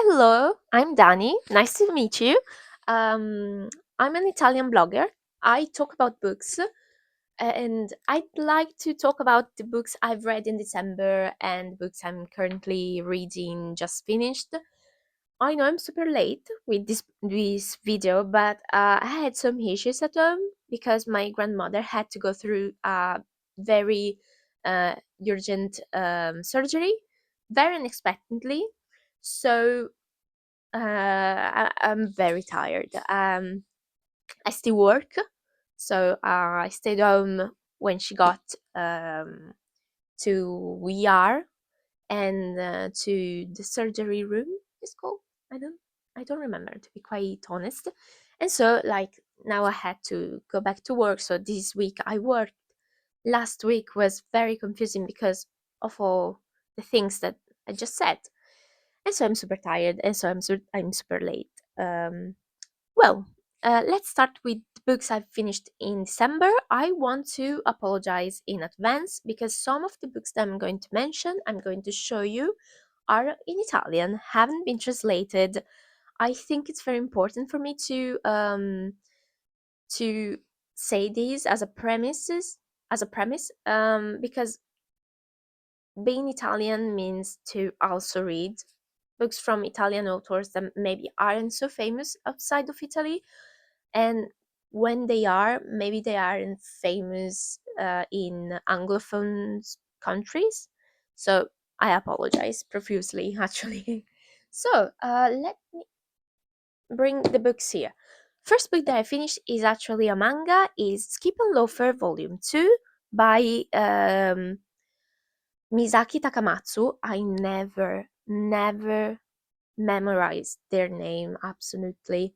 Hello, I'm Dani. Nice to meet you. Um, I'm an Italian blogger. I talk about books, and I'd like to talk about the books I've read in December and books I'm currently reading, just finished. I know I'm super late with this video, but I had some issues at home because my grandmother had to go through a very urgent surgery, very unexpectedly. So I'm very tired. I still work, so I stayed home when she got to ER and to the surgery room. It's called. I don't. I don't remember, to be quite honest. And so, like, now I had to go back to work. So this week I worked. Last week was very confusing because of all the things that I just said, and so I'm super tired, and so I'm super late. Um, well, let's start with the books I've finished in December. I want to apologize in advance because some of the books that I'm going to mention, I'm going to show you, are in Italian, haven't been translated. I think it's very important for me to say this as a premise, because being Italian means to also read books from Italian authors that maybe aren't so famous outside of Italy, and when they are, maybe they aren't famous in Anglophone countries. So I apologize profusely, actually. So let me bring the books here. First book that I finished is actually a manga. Is Skip and Loafer Volume 2 by Misaki Takamatsu. I never memorized their name absolutely.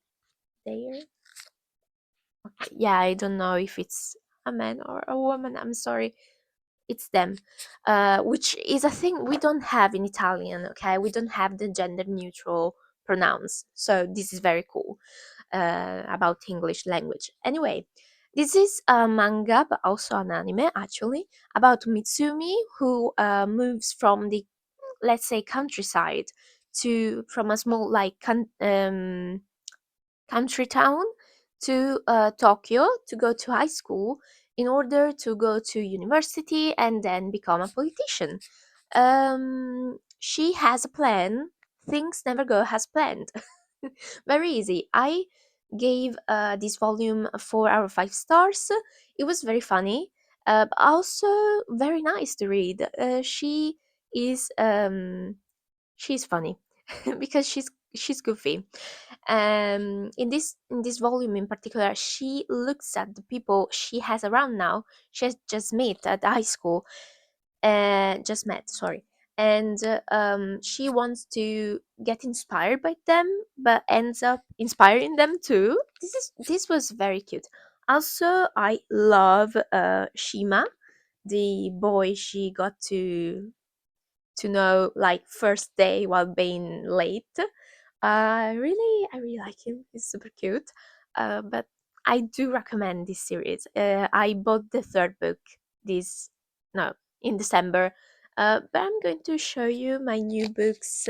There. Okay. Yeah, I don't know if it's a man or a woman. I'm sorry. It's them. Which is a thing we don't have in Italian, okay? We don't have the gender neutral pronouns. So this is very cool about English language. Anyway, this is a manga, but also an anime actually, about Mitsumi who moves from the, let's say, countryside to from a small like country town to Tokyo to go to high school in order to go to university and then become a politician. She has a plan. Things never go as planned. Very easy. I gave this volume 4 out of 5 stars. It was very funny, but also very nice to read. Is she's funny because she's goofy. In this volume in particular, she looks at the people she has around now. She has just met at high school, just met, sorry, and she wants to get inspired by them, but ends up inspiring them too. This was very cute. Also, I love Shima, the boy she got to know like first day while being late. I really like him. He's super cute. But I do recommend this series. I bought the third book this no in December. But I'm going to show you my new books.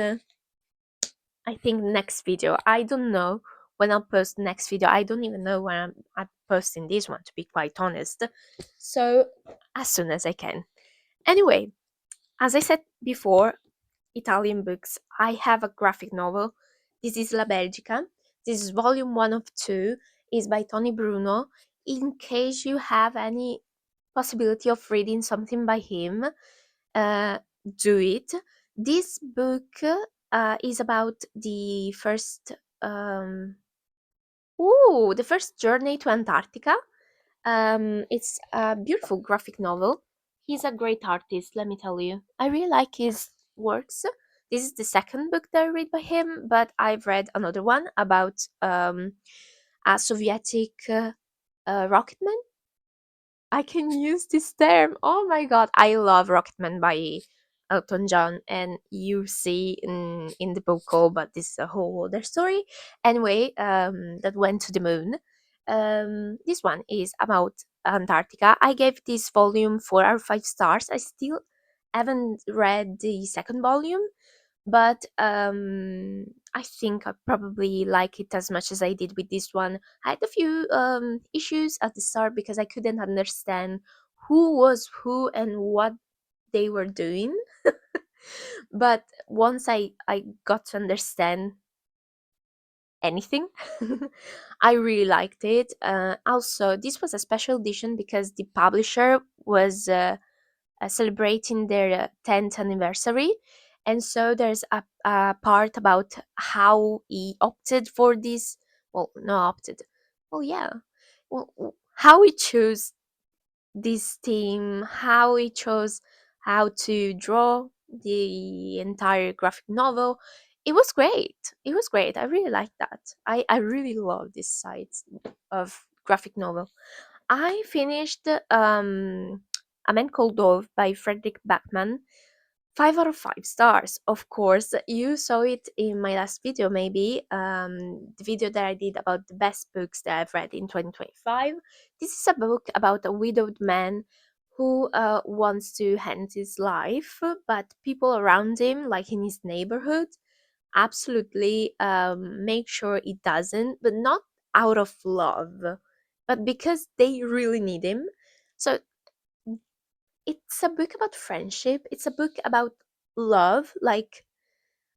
I think next video. I don't know when I'll post next video. I don't even know when I'm posting this one, to be quite honest. So as soon as I can. Anyway, as I said before, Italian books. I have a graphic novel. This is La Belgica. This is volume 1 of 2. Is by Tony Bruno. In case you have any possibility of reading something by him, uh, do it. This book is about the first journey to Antarctica. It's a beautiful graphic novel. He's a great artist, let me tell you. I really like his works. This is the second book that I read by him, but I've read another one about a Sovietic rocketman. I can use this term. Oh my god, I love Rocketman by Elton John, and you see in the book all, but this is a whole other story. Anyway, that went to the moon. This one is about Antarctica. I gave this volume 4 out of 5 stars. I still haven't read the second volume, but I think I probably like it as much as I did with this one. I had a few issues at the start because I couldn't understand who was who and what they were doing. But once I got to understand anything, I really liked it. Also, this was a special edition because the publisher was celebrating their 10th anniversary. And so there's a part about how he opted for this. Well, not opted. Well, yeah. Well, how he chose this team, how he chose how to draw the entire graphic novel. It was great. It was great. I really like that. I really love this side of graphic novel. I finished A Man Called Dove by Frederick Backman. 5 out of 5 stars. Of course, you saw it in my last video, maybe the video that I did about the best books that I've read in 2025. This is a book about a widowed man who wants to end his life, but people around him, like in his neighborhood, absolutely make sure it doesn't, but not out of love, but because they really need him. So it's a book about friendship. It's a book about love, like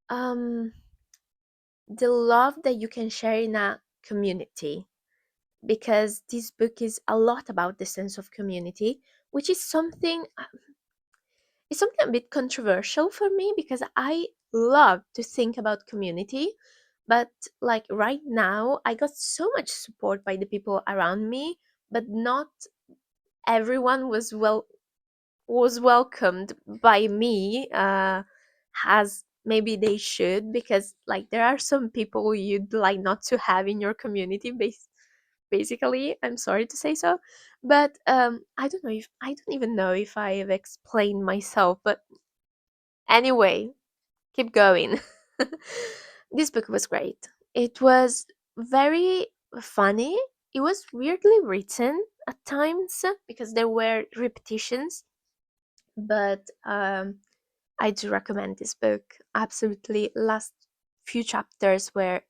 um the love that you can share in a community, because this book is a lot about the sense of community, which is something it's something a bit controversial for me because I love to think about community, but like right now I got so much support by the people around me, but not everyone was welcomed by me as maybe they should, because like there are some people you'd like not to have in your community basically. I'm sorry to say so, but I don't even know if I have explained myself, but anyway, keep going. This book was great. It was very funny. It was weirdly written at times because there were repetitions, but I do recommend this book. Absolutely. Last few chapters were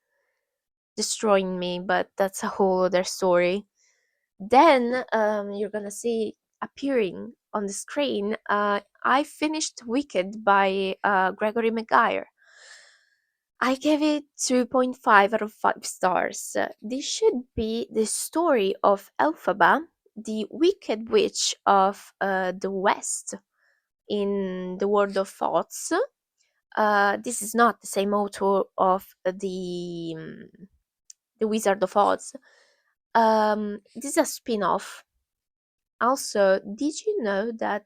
destroying me, but that's a whole other story. Then you're gonna see appearing on the screen. I finished Wicked by Gregory Maguire. I gave it 2.5 out of 5 stars. This should be the story of Elphaba, the wicked witch of the West in the world of thoughts. This is not the same author of the Wizard of Oz. This is a spin-off. Also, did you know that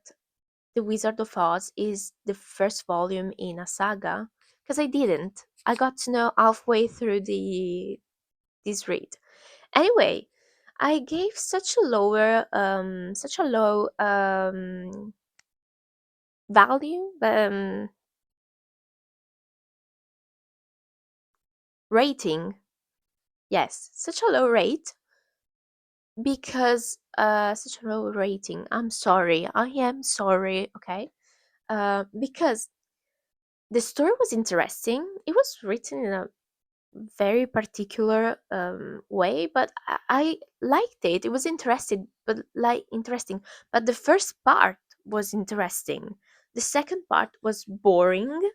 the Wizard of Oz is the first volume in a saga? Because I didn't. I got to know halfway through the this read. Anyway, I gave such a low value rating. Yes, such a low rate because such a low rating. I'm sorry. I am sorry. Okay. Because the story was interesting. It was written in a very particular way, but I liked it. It was interesting, but like interesting. But the first part was interesting. The second part was boring,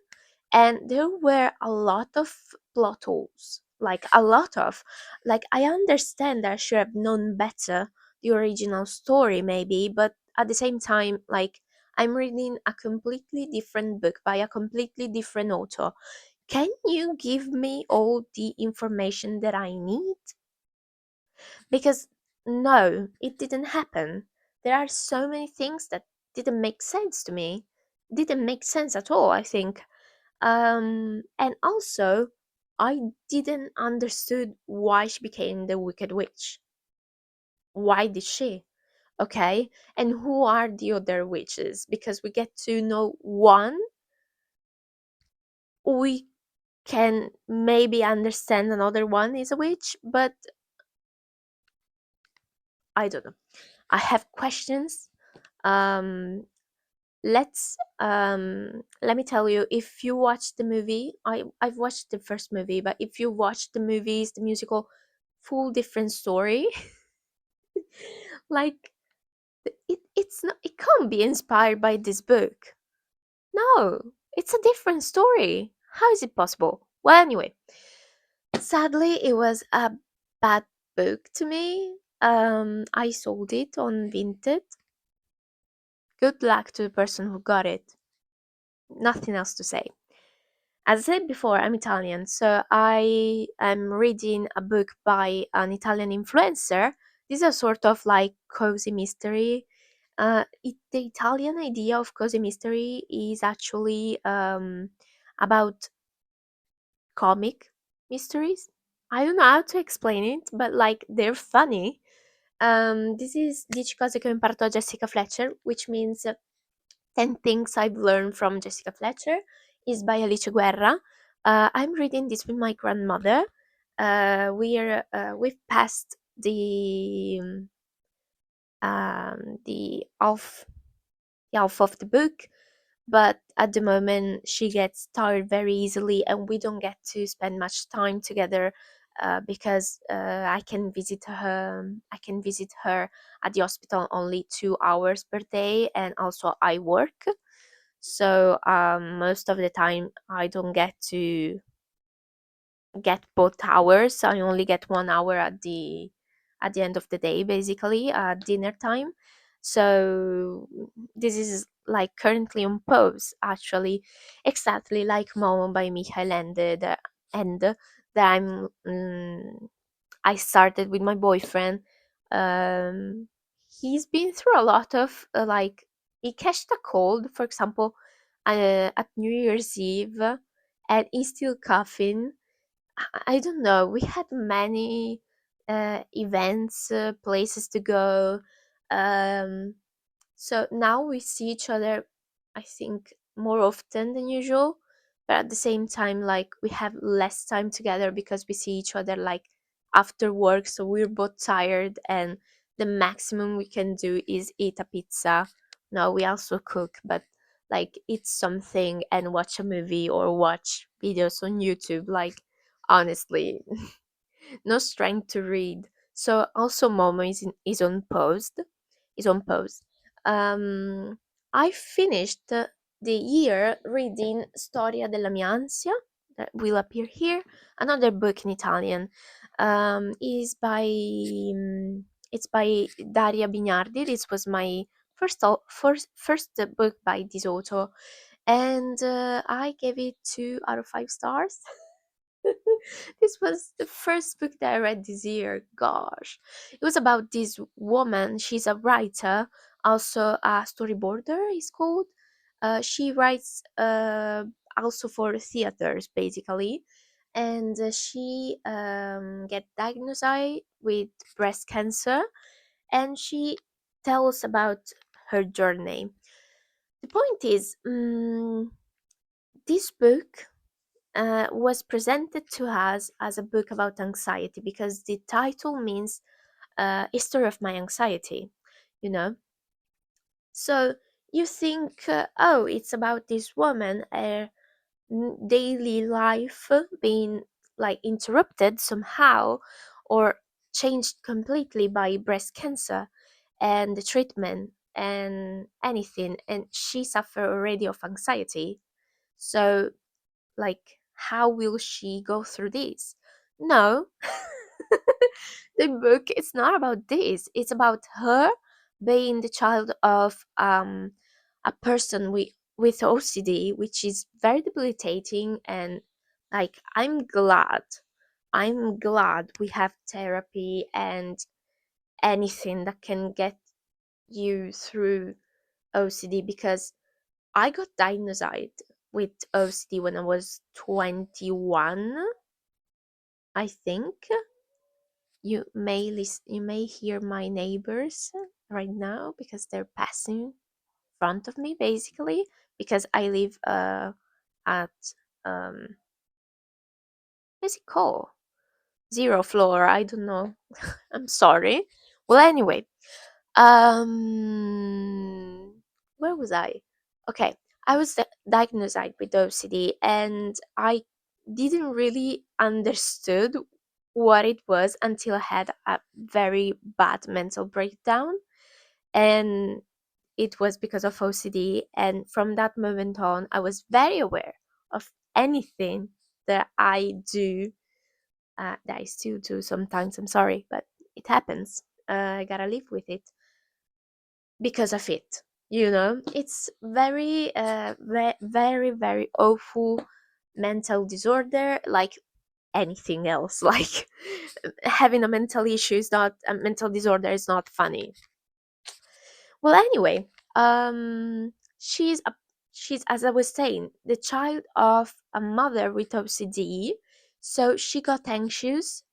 and there were a lot of plot holes, like a lot of, like I understand I should have known better the original story maybe, but at the same time, like I'm reading a completely different book by a completely different author. Can you give me all the information that I need? Because no, it didn't happen. There are so many things that didn't make sense to me, didn't make sense at all, I think. And also, I didn't understood why she became the Wicked Witch. Why did she? Okay, and who are the other witches? Because we get to know one, we can maybe understand another one is a witch, but I don't know. I have questions. Um, Let me tell you, if you watch the movie, I've watched the first movie, but if you watch the movies, the musical, full different story. Like, it's not, it can't be inspired by this book. No, it's a different story. How is it possible? Well, anyway, sadly, it was a bad book to me. I sold it on Vinted. Good luck to the person who got it. Nothing else to say. As I said before, I'm Italian, so I am reading a book by an Italian influencer. This is a sort of like cozy mystery. The Italian idea of cozy mystery is actually about comic mysteries. I don't know how to explain it, but like they're funny. This is 10 cose che ho imparato da Jessica Fletcher, which means 10 Things I've Learned from Jessica Fletcher, is by Alice Guerra. I'm reading this with my grandmother. We've passed the half of the book, but at the moment she gets tired very easily, and we don't get to spend much time together because I can visit her at the hospital only 2 hours per day, and also I work. So most of the time I don't get to get both hours. I only get 1 hour at the end of the day, basically at dinner time. So this is like currently on pause, actually, exactly like Momo by Michael and that I started with my boyfriend. He's been through a lot of like, he catched a cold, for example, at New Year's Eve, and he's still coughing. I don't know. We had many events, places to go. Um, so now we see each other, I think, more often than usual. But at the same time, like, we have less time together because we see each other like after work. So we're both tired, and the maximum we can do is eat a pizza. No, we also cook, but like eat something and watch a movie or watch videos on YouTube. Like, honestly, no strength to read. So also Momo is on pause. Is on pause. Um, I finished the year reading Storia della mia ansia, that will appear here. Another book in Italian. Is by it's by Daria Bignardi. This was my first book by this author, and I gave it 2 out of 5 stars. This was the first book that I read this year. Gosh, it was about this woman. She's a writer, also a storyboarder, is called. She writes also for theaters, basically, and she get diagnosed with breast cancer, and she tells about her journey. The point is, this book was presented to us as a book about anxiety because the title means history of my anxiety, you know. So you think, oh, it's about this woman, daily life being like interrupted somehow or changed completely by breast cancer and the treatment and anything, and she suffered already of anxiety. So, like, how will she go through this? No. The book is not about this. It's about her being the child of a person with OCD, which is very debilitating. And like, I'm glad we have therapy and anything that can get you through OCD, because I got diagnosed with OCD when I was 21, I think. You may hear my neighbors right now because they're passing in front of me, basically, because I live at um what's it called? Zero floor, I don't know. I'm sorry. Well, anyway, where was I? Okay, I was diagnosed with OCD, and I didn't really understood what it was until I had a very bad mental breakdown, and it was because of OCD. And from that moment on, I was very aware of anything that I do, that I still do sometimes. I'm sorry, but it happens. I gotta live with it because of it. It's very, very awful mental disorder, like anything else. Like having a mental issue is not a mental disorder is not funny. Well, anyway, she's a she's, as I was saying, the child of a mother with OCD, so she got anxious,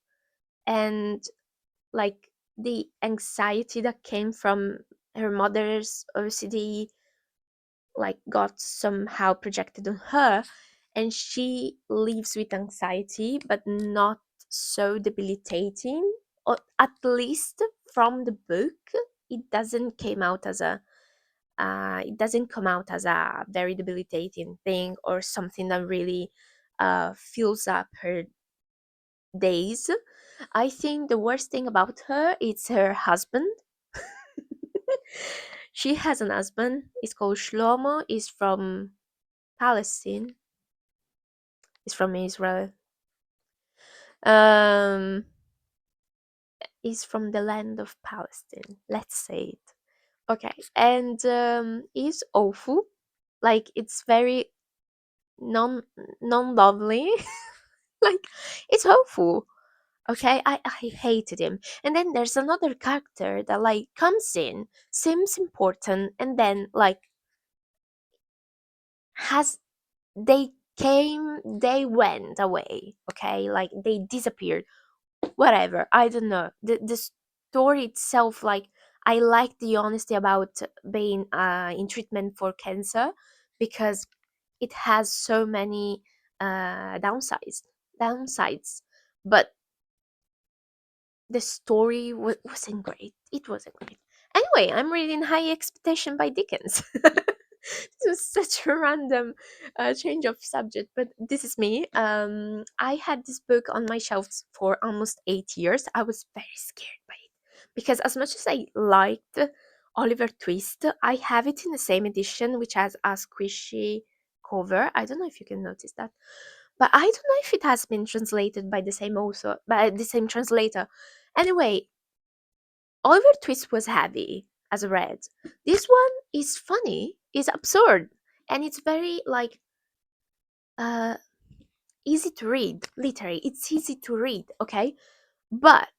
and like the anxiety that came from her mother's OCD like got somehow projected on her, and she lives with anxiety, but not so debilitating, or at least from the book it doesn't came out as a it doesn't come out as a very debilitating thing or something that really fills up her days. I think the worst thing about her is her husband. She has an husband. He's called Shlomo. He's from Palestine. He's from Israel. Um, he's from the land of Palestine. Let's say it. Okay, and he's awful. Like it's very non non lovely. Like it's awful. Okay, I hated him. And then there's another character that like comes in, seems important, and then like has they went away. Okay, like they disappeared. Whatever, I don't know. The story itself, like I like the honesty about being in treatment for cancer, because it has so many downsides, but the story wasn't great. It wasn't great. Anyway, I'm reading High Expectation by Dickens. This was such a random change of subject, but this is me. I had this book on my shelves for almost 8 years. I was very scared by it because, as much as I liked Oliver Twist, I have it in the same edition, which has a squishy cover. I don't know if you can notice that, but I don't know if it has been translated by the same author, by the same translator. Anyway, Oliver Twist was heavy as I read. This one is funny, is absurd, and it's very like uh easy to read. Literally, it's easy to read, okay? But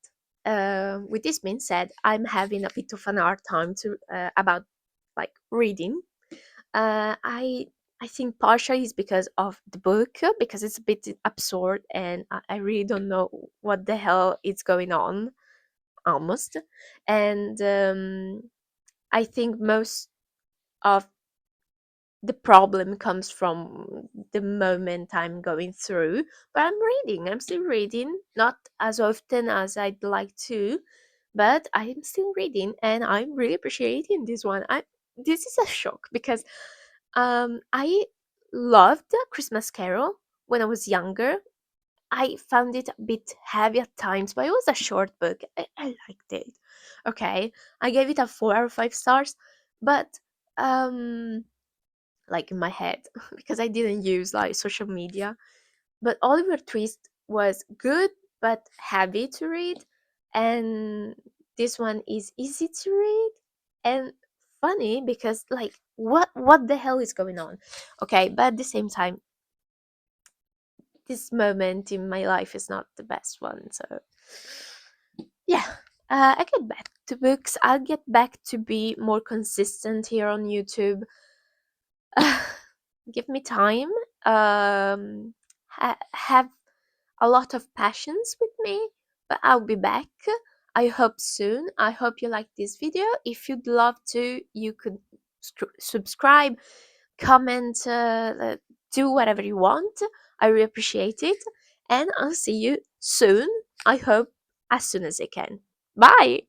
with this being said, I'm having a bit of an hard time to about like reading. I think partially is because of the book, because it's a bit absurd, and I really don't know what the hell is going on almost. And I think most of the problem comes from the moment I'm going through. But I'm still reading, not as often as I'd like to, but I'm still reading, and I'm really appreciating this one. This is a shock because I loved Christmas Carol when I was younger. I found it a bit heavy at times, but it was a short book. I liked it. Okay, I gave it a 4 or 5 stars, but um, like in my head, because I didn't use like social media. But Oliver Twist was good but heavy to read, and this one is easy to read and funny because like what the hell is going on? Okay, but at the same time, this moment in my life is not the best one. So yeah, I get back to books. I'll get back to be more consistent here on YouTube. Give me time. Have a lot of passions with me, but I'll be back. I hope soon. I hope you like this video. If you'd love to, you could subscribe, comment, do whatever you want. I really appreciate it. And I'll see you soon. I hope as soon as I can. Bye.